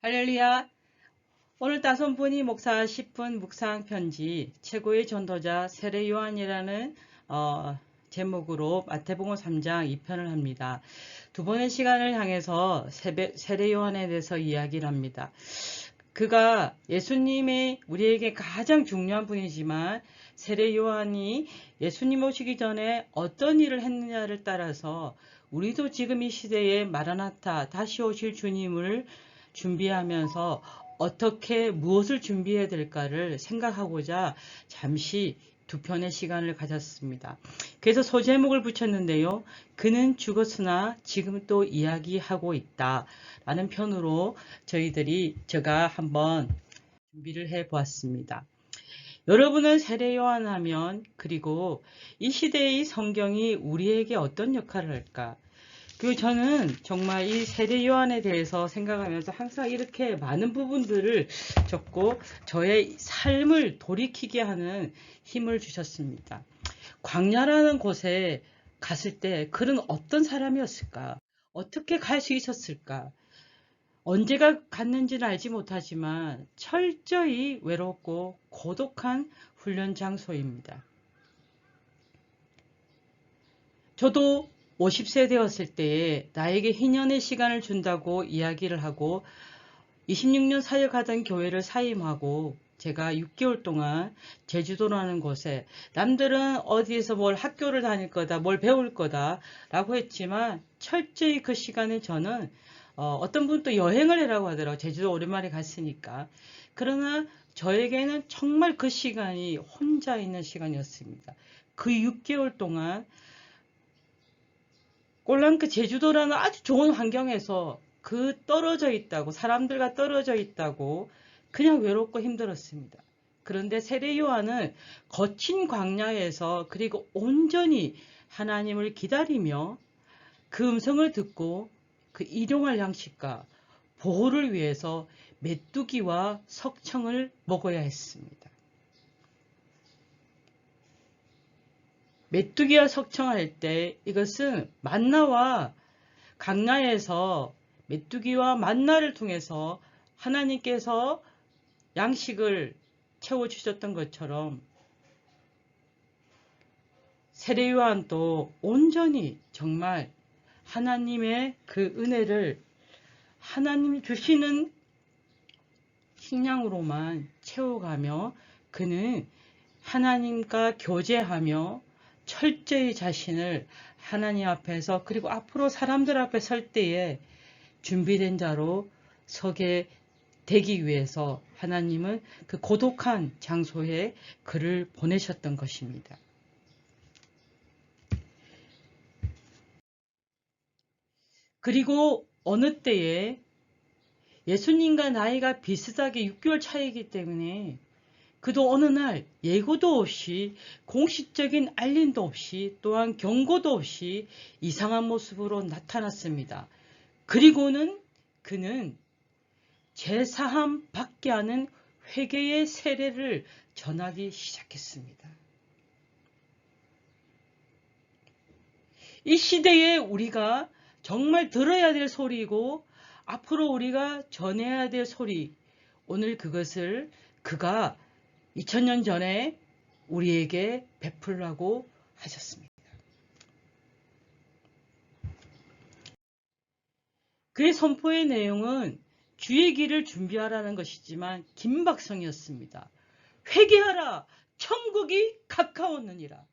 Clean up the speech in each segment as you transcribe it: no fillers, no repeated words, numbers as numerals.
할렐루야. 오늘 따손보니 목사 10분 묵상 편지 최고의 전도자 세례 요한이라는 제목으로 마태복음 3장 2편을 합니다. 두 번의 시간을 향해서 세례 요한에 대해서 이야기를 합니다. 그가 예수님의 우리에게 가장 중요한 분이지만 세례 요한이 예수님 오시기 전에 어떤 일을 했느냐를 따라서 우리도 지금 이 시대에 마라나타 다시 오실 주님을 준비하면서 어떻게 무엇을 준비해야 될까를 생각하고자 잠시 두 편의 시간을 가졌습니다. 그래서 소제목을 붙였는데요. 그는 죽었으나 지금 또 이야기하고 있다 라는 편으로 제가 한번 준비를 해 보았습니다. 여러분은 세례 요한 하면 그리고 이 시대의 성경이 우리에게 어떤 역할을 할까? 그리고 저는 정말 이 세례 요한에 대해서 생각하면서 항상 이렇게 많은 부분들을 적고 저의 삶을 돌이키게 하는 힘을 주셨습니다. 광야라는 곳에 갔을 때 그는 어떤 사람이었을까? 어떻게 갈 수 있었을까? 언제가 갔는지는 알지 못하지만 철저히 외롭고 고독한 훈련 장소입니다. 저도 50세 되었을 때에 나에게 희년의 시간을 준다고 이야기를 하고 26년 사역하던 교회를 사임하고 제가 6개월 동안 제주도라는 곳에 남들은 어디에서 뭘 학교를 다닐 거다, 뭘 배울 거다 라고 했지만 철저히 그 시간에 저는 어떤 분은 또 여행을 해라고 하더라고요. 제주도 오랜만에 갔으니까. 그러나 저에게는 정말 그 시간이 혼자 있는 시간이었습니다. 그 6개월 동안 꼴랑크 제주도라는 아주 좋은 환경에서 떨어져 있다고, 사람들과 떨어져 있다고 그냥 외롭고 힘들었습니다. 그런데 세례 요한은 거친 광야에서 그리고 온전히 하나님을 기다리며 그 음성을 듣고 그 일용할 양식과 보호를 위해서 메뚜기와 석청을 먹어야 했습니다. 메뚜기와 석청할 때 이것은 만나와 광야에서 메뚜기와 만나를 통해서 하나님께서 양식을 채워주셨던 것처럼 세례 요한도 온전히 정말 하나님의 그 은혜를 하나님이 주시는 식량으로만 채워가며 그는 하나님과 교제하며 철저히 자신을 하나님 앞에서 그리고 앞으로 사람들 앞에 설 때에 준비된 자로 서게 되기 위해서 하나님은 그 고독한 장소에 그를 보내셨던 것입니다. 그리고 어느 때에 예수님과 나이가 비슷하게 6개월 차이기 때문에 그도 어느 날 예고도 없이 공식적인 알림도 없이 또한 경고도 없이 이상한 모습으로 나타났습니다. 그리고는 그는 제사함 받게 하는 회개의 세례를 전하기 시작했습니다. 이 시대에 우리가 정말 들어야 될 소리이고 앞으로 우리가 전해야 될 소리, 오늘 그것을 그가 2000년 전에 우리에게 베풀라고 하셨습니다. 그의 선포의 내용은 주의 길을 준비하라는 것이지만 긴박성이었습니다. 회개하라, 천국이 가까웠느니라.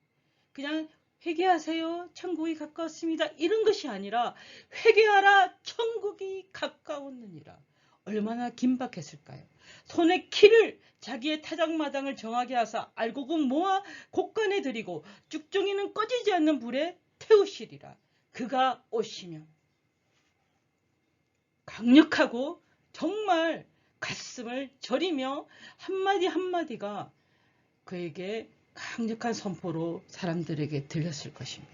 그냥 회개하세요, 천국이 가까웠습니다, 이런 것이 아니라 회개하라, 천국이 가까웠느니라. 얼마나 긴박했을까요? 손에 키를 자기의 타작마당을 정하게 하사 알곡은 모아 곡간에 들이고 쭉정이는 꺼지지 않는 불에 태우시리라. 그가 오시면 강력하고 정말 가슴을 저리며 한마디 한마디가 그에게 강력한 선포로 사람들에게 들렸을 것입니다.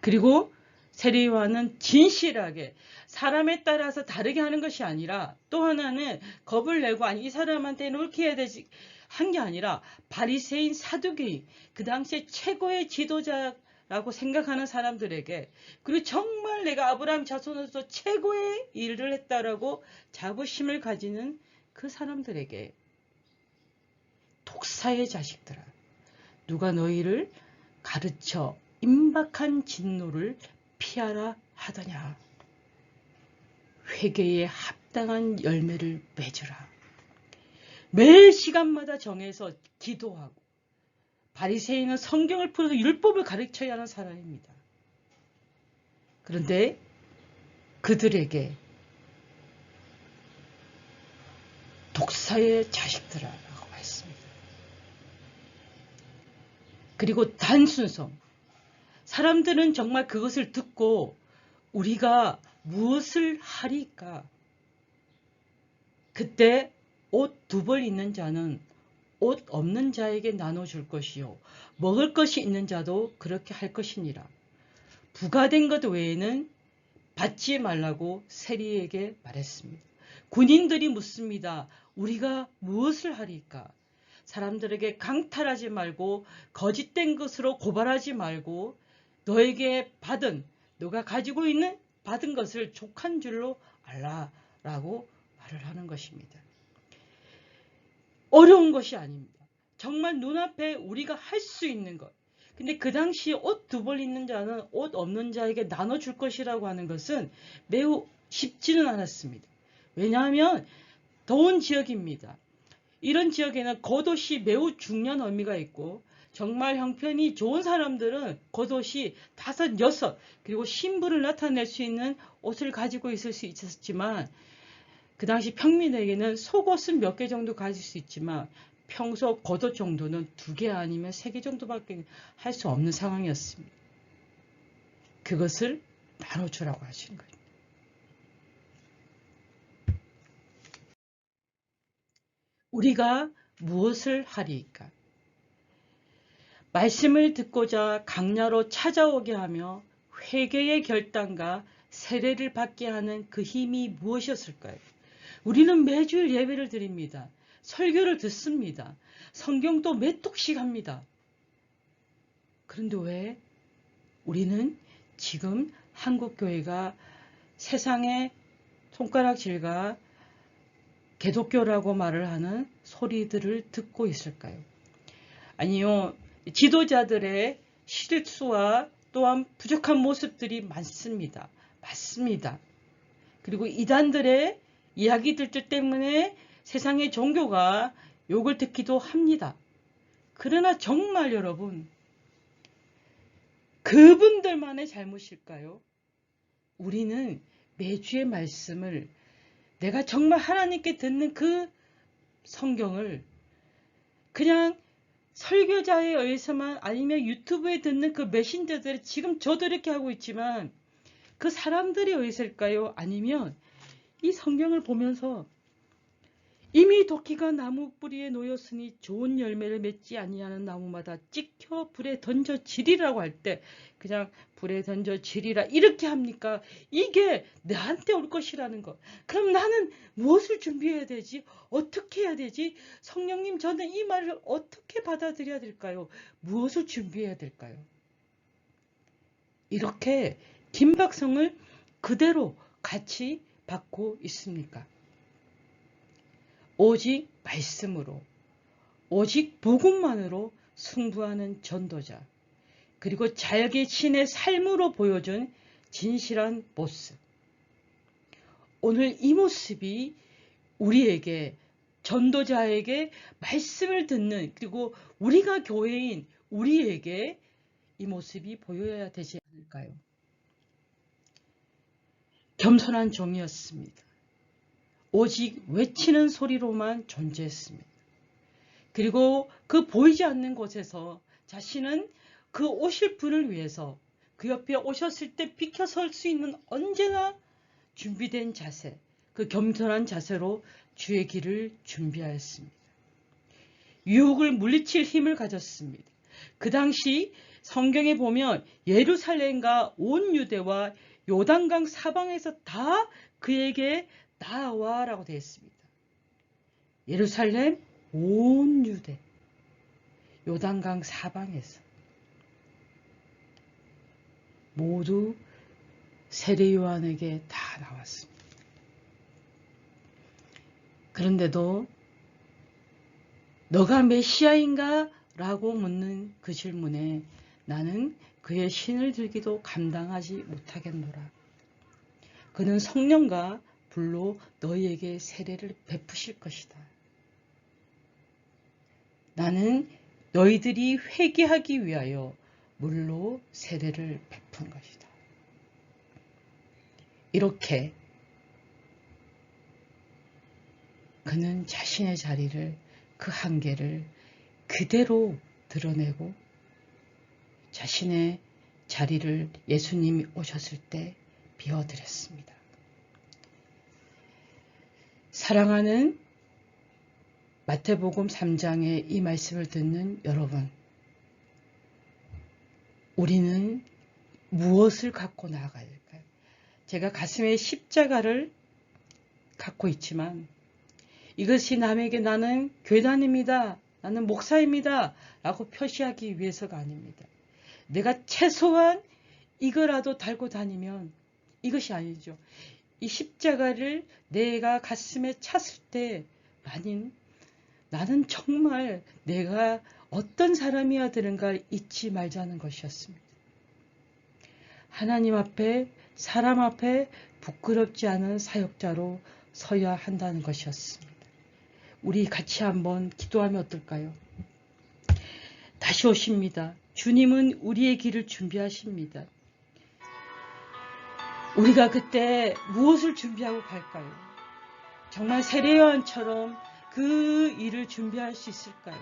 그리고 세례 요한은 진실하게 사람에 따라서 다르게 하는 것이 아니라 또 하나는 겁을 내고 아니 이 사람한테는 이렇게 해야 되지 한 게 아니라 바리새인 사두개인 그 당시에 최고의 지도자 라고 생각하는 사람들에게, 그리고 정말 내가 아브라함 자손으로서 최고의 일을 했다라고 자부심을 가지는 그 사람들에게, 독사의 자식들아, 누가 너희를 가르쳐 임박한 진노를 피하라 하더냐. 회개에 합당한 열매를 맺으라. 매 시간마다 정해서 기도하고, 바리새인은 성경을 풀어서 율법을 가르쳐야 하는 사람입니다. 그런데 그들에게 독사의 자식들아라고 했습니다. 그리고 단순성. 사람들은 정말 그것을 듣고 우리가 무엇을 하리까? 그때 옷 2벌 있는 자는 옷 없는 자에게 나눠줄 것이요, 먹을 것이 있는 자도 그렇게 할 것이니라. 부가된 것 외에는 받지 말라고 세리에게 말했습니다. 군인들이 묻습니다. 우리가 무엇을 하리까? 사람들에게 강탈하지 말고 거짓된 것으로 고발하지 말고 너에게 받은, 너가 가지고 있는 받은 것을 족한 줄로 알라라고 말을 하는 것입니다. 어려운 것이 아닙니다. 정말 눈앞에 우리가 할 수 있는 것. 근데 그 당시에 옷 2벌 있는 자는 옷 없는 자에게 나눠줄 것이라고 하는 것은 매우 쉽지는 않았습니다. 왜냐하면 더운 지역입니다. 이런 지역에는 겉옷이 매우 중요한 의미가 있고, 정말 형편이 좋은 사람들은 겉옷이 5, 6, 그리고 신분을 나타낼 수 있는 옷을 가지고 있을 수 있었지만, 그 당시 평민에게는 속옷은 몇 개 정도 가질 수 있지만 평소 겉옷 정도는 2개 아니면 3개 정도밖에 할 수 없는 상황이었습니다. 그것을 나눠주라고 하신 거예요. 우리가 무엇을 하리까? 말씀을 듣고자 강야로 찾아오게 하며 회개의 결단과 세례를 받게 하는 그 힘이 무엇이었을까요? 우리는 매주일 예배를 드립니다. 설교를 듣습니다. 성경도 몇 독씩 합니다. 그런데 왜 우리는 지금 한국교회가 세상의 손가락질과 개독교라고 말을 하는 소리들을 듣고 있을까요? 아니요, 지도자들의 실수와 또한 부족한 모습들이 많습니다. 맞습니다. 그리고 이단들의 이야기들 때문에 세상의 종교가 욕을 듣기도 합니다. 그러나 정말 여러분, 그분들만의 잘못일까요? 우리는 매주의 말씀을, 내가 정말 하나님께 듣는 그 성경을 그냥 설교자에 의해서만, 아니면 유튜브에 듣는 그 메신저들, 지금 저도 이렇게 하고 있지만 그 사람들에 의해서일까요? 아니면 이 성경을 보면서 이미 도끼가 나무 뿌리에 놓였으니 좋은 열매를 맺지 아니하는 나무마다 찍혀 불에 던져지리라고 할 때 그냥 불에 던져지리라 이렇게 합니까? 이게 나한테 올 것이라는 것. 그럼 나는 무엇을 준비해야 되지? 어떻게 해야 되지? 성령님, 저는 이 말을 어떻게 받아들여야 될까요? 무엇을 준비해야 될까요? 이렇게 김박성을 그대로 같이 받고 있습니까? 오직 말씀으로, 오직 복음만으로 승부하는 전도자, 그리고 자기 신의 삶으로 보여준 진실한 모습. 오늘 이 모습이 우리에게, 전도자에게 말씀을 듣는, 그리고 우리가 교회인 우리에게 이 모습이 보여야 되지 않을까요? 겸손한 종이었습니다. 오직 외치는 소리로만 존재했습니다. 그리고 그 보이지 않는 곳에서 자신은 그 오실 분을 위해서 그 옆에 오셨을 때 비켜설 수 있는 언제나 준비된 자세, 그 겸손한 자세로 주의 길을 준비하였습니다. 유혹을 물리칠 힘을 가졌습니다. 그 당시 성경에 보면 예루살렘과 온 유대와 요단강 사방에서 다 그에게 나와라고 되어 있습니다. 예루살렘, 온 유대, 요단강 사방에서. 모두 세례 요한에게 다 나왔습니다. 그런데도 너가 메시아인가? 라고 묻는 그 질문에 나는 그의 신을 들기도 감당하지 못하겠노라. 그는 성령과 불로 너희에게 세례를 베푸실 것이다. 나는 너희들이 회개하기 위하여 물로 세례를 베푼 것이다. 이렇게 그는 자신의 자리를, 그 한계를 그대로 드러내고 자신의 자리를 예수님이 오셨을 때 비워드렸습니다. 사랑하는 마태복음 3장의 이 말씀을 듣는 여러분, 우리는 무엇을 갖고 나아가야 할까요? 제가 가슴에 십자가를 갖고 있지만 이것이 남에게 나는 교단입니다, 나는 목사입니다 라고 표시하기 위해서가 아닙니다. 내가 최소한 이거라도 달고 다니면 이것이 아니죠. 이 십자가를 내가 가슴에 찼을 때 나는 정말 내가 어떤 사람이어야 되는가 잊지 말자는 것이었습니다. 하나님 앞에, 사람 앞에 부끄럽지 않은 사역자로 서야 한다는 것이었습니다. 우리 같이 한번 기도하면 어떨까요? 다시 오십니다. 주님은 우리의 길을 준비하십니다. 우리가 그때 무엇을 준비하고 갈까요? 정말 세례 요한처럼 그 일을 준비할 수 있을까요?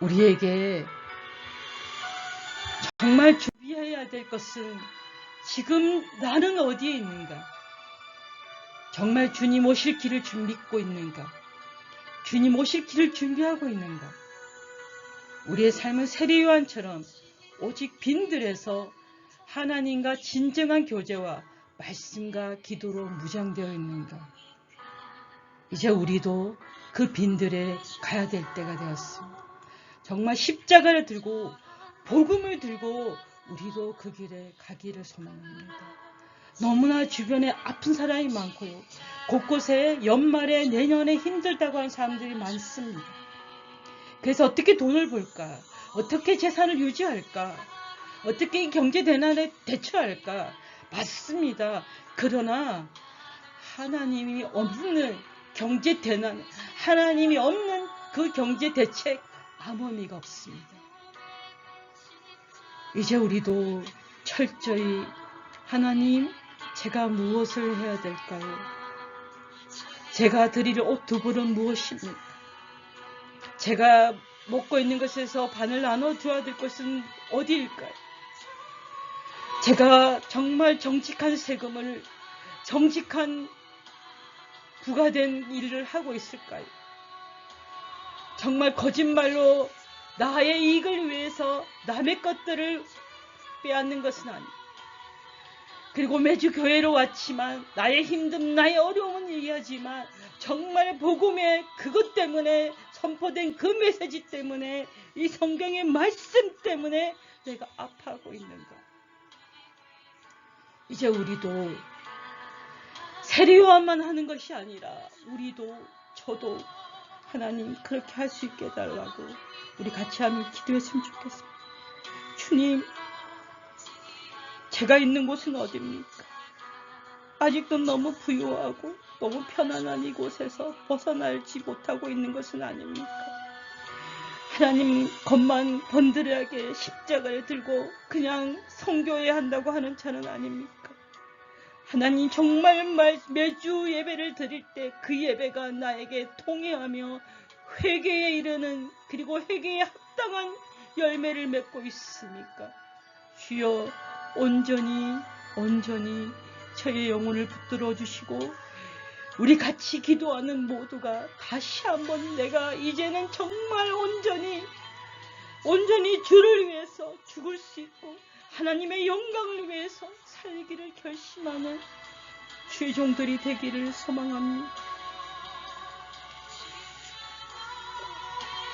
우리에게 정말 준비해야 될 것은 지금 나는 어디에 있는가? 정말 주님 오실 길을 믿고 있는가? 주님 오실 길을 준비하고 있는가? 우리의 삶은 세례 요한처럼 오직 빈들에서 하나님과 진정한 교제와 말씀과 기도로 무장되어 있는가? 이제 우리도 그 빈들에 가야 될 때가 되었습니다. 정말 십자가를 들고 복음을 들고 우리도 그 길에 가기를 소망합니다. 너무나 주변에 아픈 사람이 많고요. 곳곳에 연말에 내년에 힘들다고 하는 사람들이 많습니다. 그래서 어떻게 돈을 벌까? 어떻게 재산을 유지할까? 어떻게 이 경제 대난에 대처할까? 맞습니다. 그러나 하나님이 없는 경제 대난, 하나님이 없는 그 경제 대책 아무 의미가 없습니다. 이제 우리도 철저히 하나님, 제가 무엇을 해야 될까요? 제가 드릴 옷 두 벌은 무엇입니까? 제가 먹고 있는 것에서 반을 나눠줘야 될 것은 어디일까요? 제가 정말 정직한 세금을, 정직한 부가된 일을 하고 있을까요? 정말 거짓말로 나의 이익을 위해서 남의 것들을 빼앗는 것은 아니에요. 그리고 매주 교회로 왔지만 나의 힘듦, 나의 어려움은 얘기하지만 정말 복음의 그것 때문에 선포된 그 메시지 때문에 이 성경의 말씀 때문에 내가 아파하고 있는가? 이제 우리도 세례 요한만 하는 것이 아니라 우리도 저도 하나님 그렇게 할 수 있게 해달라고 우리 같이 하면 기도했으면 좋겠습니다. 주님, 제가 있는 곳은 어디입니까? 아직도 너무 부유하고 너무 편안한 이곳에서 벗어나지 못하고 있는 것은 아닙니까? 하나님 것만 번들하게 십자가를 들고 그냥 성교해야 한다고 하는 자는 아닙니까? 하나님 정말 매주 예배를 드릴 때 그 예배가 나에게 통해하며 회개에 이르는, 그리고 회개에 합당한 열매를 맺고 있습니까? 주여, 온전히 저의 영혼을 붙들어 주시고 우리 같이 기도하는 모두가 다시 한번 내가 이제는 정말 온전히 주를 위해서 죽을 수 있고 하나님의 영광을 위해서 살기를 결심하는 주의 종들이 되기를 소망합니다.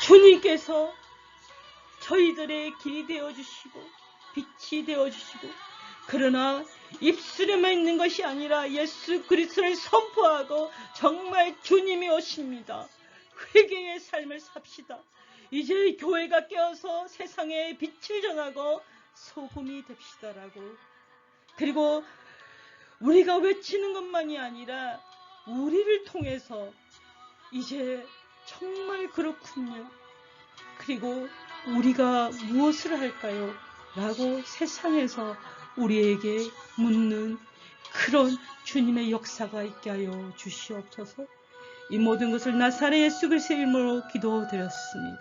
주님께서 저희들의 길이 되어주시고 빛이 되어주시고, 그러나 입술에만 있는 것이 아니라 예수 그리스도를 선포하고 정말 주님이 오십니다. 회개의 삶을 삽시다. 이제 교회가 깨어서 세상에 빛을 전하고 소금이 됩시다라고. 그리고 우리가 외치는 것만이 아니라 우리를 통해서 이제 정말 그렇군요. 그리고 우리가 무엇을 할까요? 라고 세상에서 우리에게 묻는 그런 주님의 역사가 있게 하여 주시옵소서. 이 모든 것을 나사렛 예수 그리스도의 이름으로 기도드렸습니다.